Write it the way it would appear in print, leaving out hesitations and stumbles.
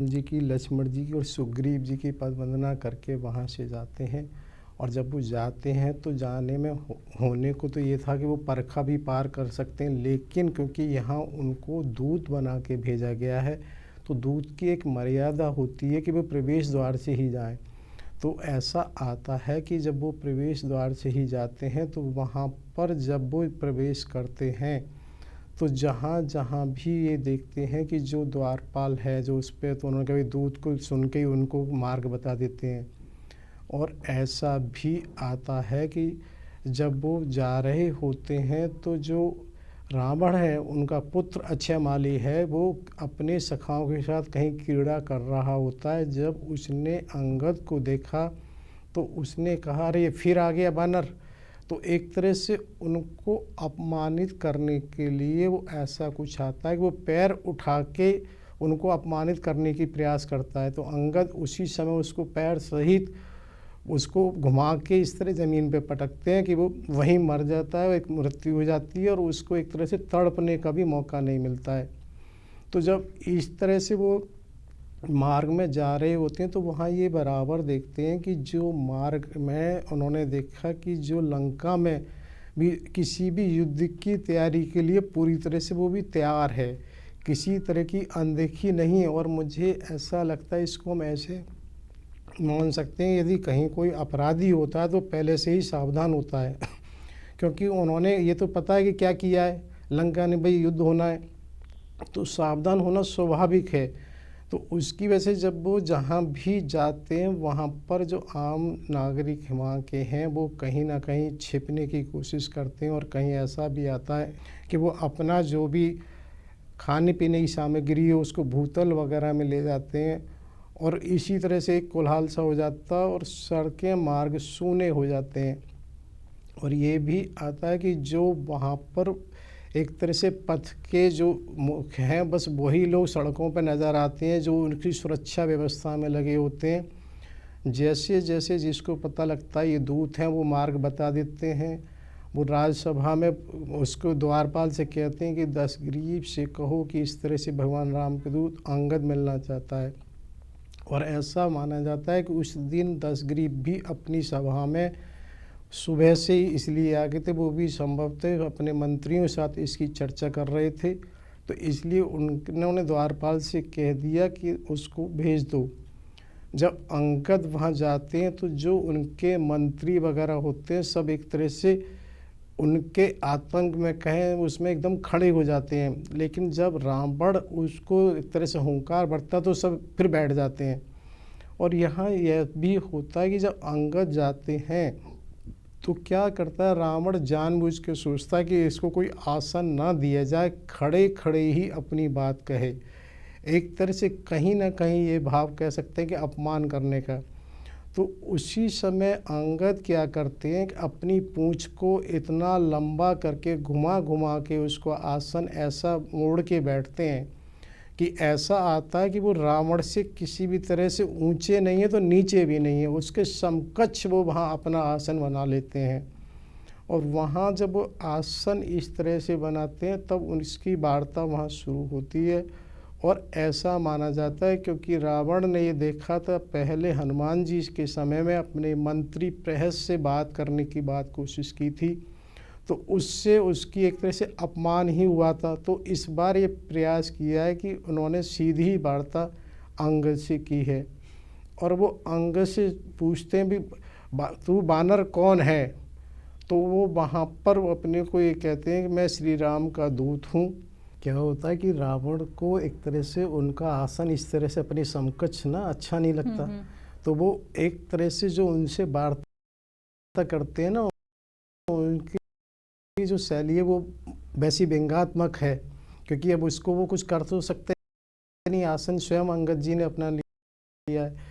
जी की, लक्ष्मण जी की और सुग्रीव जी की पद वंदना करके वहाँ से जाते हैं। और जब वो जाते हैं तो जाने में होने को तो ये था कि वो परखा भी पार कर सकते हैं, लेकिन क्योंकि यहाँ उनको दूत बना के भेजा गया है तो दूत की एक मर्यादा होती है कि वो प्रवेश द्वार से ही जाएं। तो ऐसा आता है कि जब वो प्रवेश द्वार से ही जाते हैं तो वहाँ पर जब वो प्रवेश करते हैं तो जहाँ जहाँ भी ये देखते हैं कि जो द्वारपाल है जो उस पर, तो उन्होंने कभी दूत को सुन के ही उनको मार्ग बता देते हैं। और ऐसा भी आता है कि जब वो जा रहे होते हैं तो जो रावण है उनका पुत्र अक्षयमाली है, वो अपने सखाओं के साथ कहीं क्रीड़ा कर रहा होता है। जब उसने अंगद को देखा तो उसने कहा, अरे ये फिर आ गया बानर। तो एक तरह से उनको अपमानित करने के लिए वो ऐसा कुछ आता है कि वो पैर उठा के उनको अपमानित करने की प्रयास करता है। तो अंगद उसी समय उसको पैर सहित उसको घुमा के इस तरह ज़मीन पे पटकते हैं कि वो वहीं मर जाता है, एक मृत्यु हो जाती है और उसको एक तरह से तड़पने का भी मौका नहीं मिलता है। तो जब इस तरह से वो मार्ग में जा रहे होते हैं तो वहाँ ये बराबर देखते हैं कि जो मार्ग में उन्होंने देखा कि जो लंका में भी किसी भी युद्ध की तैयारी के लिए पूरी तरह से वो भी तैयार है, किसी तरह की अनदेखी नहीं है। और मुझे ऐसा लगता है इसको हम ऐसे मान सकते हैं, यदि कहीं कोई अपराधी होता है तो पहले से ही सावधान होता है क्योंकि उन्होंने ये तो पता है कि क्या किया है, लंका ने भाई युद्ध होना है, तो सावधान होना स्वाभाविक है। तो उसकी वजह से जब वो जहाँ भी जाते हैं वहाँ पर जो आम नागरिक वहाँ के हैं वो कहीं ना कहीं छिपने की कोशिश करते हैं। और कहीं ऐसा भी आता है कि वो अपना जो भी खाने पीने की सामग्री है उसको भूतल वगैरह में ले जाते हैं और इसी तरह से एक कोलाहल सा हो जाता है और सड़कें मार्ग सूने हो जाते हैं। और ये भी आता है कि जो वहाँ पर एक तरह से पथ के जो मुख्य हैं बस वही लोग सड़कों पर नज़र आते हैं जो उनकी सुरक्षा व्यवस्था में लगे होते हैं। जैसे जैसे जिसको पता लगता है ये दूत हैं वो मार्ग बता देते हैं। वो राज्यसभा में उसको द्वारपाल से कहते हैं कि दशग्रीव से कहो कि इस तरह से भगवान राम के दूत अंगद मिलना चाहता है। और ऐसा माना जाता है कि उस दिन दशग्रीव भी अपनी सभा में सुबह से ही इसलिए आ गए थे, वो भी संभवतः अपने मंत्रियों के साथ इसकी चर्चा कर रहे थे। तो इसलिए उन्होंने द्वारपाल से कह दिया कि उसको भेज दो। जब अंगद वहाँ जाते हैं तो जो उनके मंत्री वगैरह होते हैं सब एक तरह से उनके आतंक में कहें उसमें एकदम खड़े हो जाते हैं। लेकिन जब रावण उसको एक तरह से हुंकार बढ़ता तो सब फिर बैठ जाते हैं। और यहाँ यह भी होता है कि जब अंगद जाते हैं तो क्या करता है रावण, जानबूझ के सोचता है कि इसको कोई आसन ना दिया जाए, खड़े खड़े ही अपनी बात कहे। एक तरह से कहीं ना कहीं ये भाव कह सकते हैं कि अपमान करने का। तो उसी समय अंगद क्या करते हैं कि अपनी पूंछ को इतना लंबा करके घुमा घुमा के उसको आसन ऐसा मोड़ के बैठते हैं कि ऐसा आता है कि वो रावण से किसी भी तरह से ऊंचे नहीं है तो नीचे भी नहीं है, उसके समकक्ष वो वहाँ अपना आसन बना लेते हैं। और वहाँ जब वो आसन इस तरह से बनाते हैं तब उनकी वार्ता वहाँ शुरू होती है। और ऐसा माना जाता है क्योंकि रावण ने ये देखा था पहले हनुमान जी के समय में अपने मंत्री प्रहस से बात करने की कोशिश की थी, तो उससे उसकी एक तरह से अपमान ही हुआ था। तो इस बार ये प्रयास किया है कि उन्होंने सीधी वार्ता अंगद से की है। और वो अंगद से पूछते हैं भी तू बानर कौन है। तो वो वहाँ पर वो अपने को ये कहते हैं कि मैं श्री राम का दूत हूँ। क्या होता है कि रावण को एक तरह से उनका आसन इस तरह से अपनी समकक्ष ना अच्छा नहीं लगता, तो वो एक तरह से जो उनसे वार्ता करते हैं ना उनकी जो शैली है वो वैसी व्यंग्यात्मक है, क्योंकि अब उसको वो कुछ कर तो सकते नहीं, आसन स्वयं अंगद जी ने अपना लिया है।